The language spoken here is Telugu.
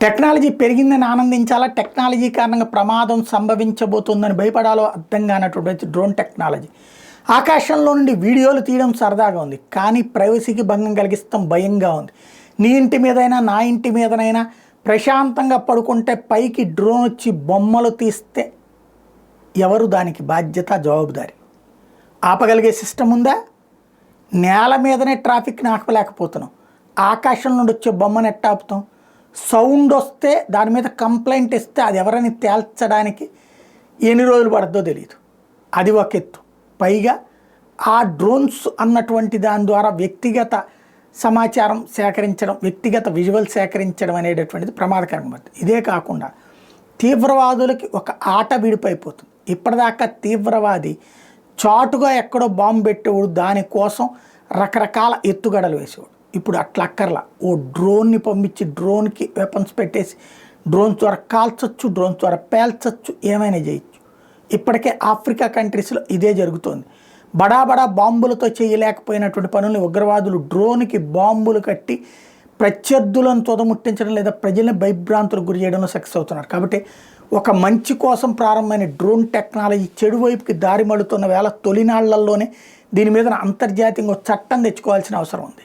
టెక్నాలజీ పెరిగిందని ఆనందించాలా, టెక్నాలజీ కారణంగా ప్రమాదం సంభవించబోతుందని భయపడాలో అర్థం కానటువంటి డ్రోన్ టెక్నాలజీ. ఆకాశంలో నుండి వీడియోలు తీయడం సరదాగా ఉంది, కానీ ప్రైవసీకి భంగం కలిగిస్తాం భయంగా ఉంది. నీ ఇంటి మీదైనా నా ఇంటి మీదనైనా ప్రశాంతంగా పడుకుంటే పైకి డ్రోన్ వచ్చి బొమ్మలు తీస్తే ఎవరు దానికి బాధ్యత, జవాబుదారి? ఆపగలిగే సిస్టమ్ ఉందా? నేల మీదనే ట్రాఫిక్ని ఆపలేకపోతున్నాం, ఆకాశం నుండి వచ్చే బొమ్మను ఎట్ట ఆపుతాం? సౌండ్ వస్తే దాని మీద కంప్లైంట్ ఇస్తే అది ఎవరని తేల్చడానికి ఎన్ని రోజులు పడుతుందో తెలియదు. అది ఒక ఎత్తు. పైగా ఆ డ్రోన్స్ అన్నటువంటి దాని ద్వారా వ్యక్తిగత సమాచారం సేకరించడం, వ్యక్తిగత విజువల్ సేకరించడం అనేటటువంటిది ప్రమాదకరంగా పడుతుంది. ఇదే కాకుండా తీవ్రవాదులకి ఒక ఆట విడిపోయిపోతుంది. ఇప్పటిదాకా తీవ్రవాది చాటుగా ఎక్కడో బాంబు పెట్టేవాడు, దానికోసం రకరకాల ఎత్తుగడలు వేసేవాడు. ఇప్పుడు అట్లా అక్కర్లా, ఓ డ్రోన్ని పంపించి డ్రోన్కి వెపన్స్ పెట్టేసి డ్రోన్ ద్వారా కాల్చొచ్చు, డ్రోన్ ద్వారా పేల్చచ్చు, ఏమైనా చేయొచ్చు. ఇప్పటికే ఆఫ్రికా కంట్రీస్లో ఇదే జరుగుతోంది. బడా బాంబులతో చేయలేకపోయినటువంటి పనుల్ని ఉగ్రవాదులు డ్రోన్కి బాంబులు కట్టి ప్రత్యర్థులను తొదముట్టించడం లేదా ప్రజల్ని భయభ్రాంతులకు గురి చేయడంలో సక్సెస్ అవుతున్నారు. కాబట్టి ఒక మంచి కోసం ప్రారంభమైన డ్రోన్ టెక్నాలజీ చెడు వైపుకి దారి మడుతున్న వేళ తొలినాళ్లలోనే దీని మీద అంతర్జాతీయంగా చట్టం తెచ్చుకోవాల్సిన అవసరం ఉంది.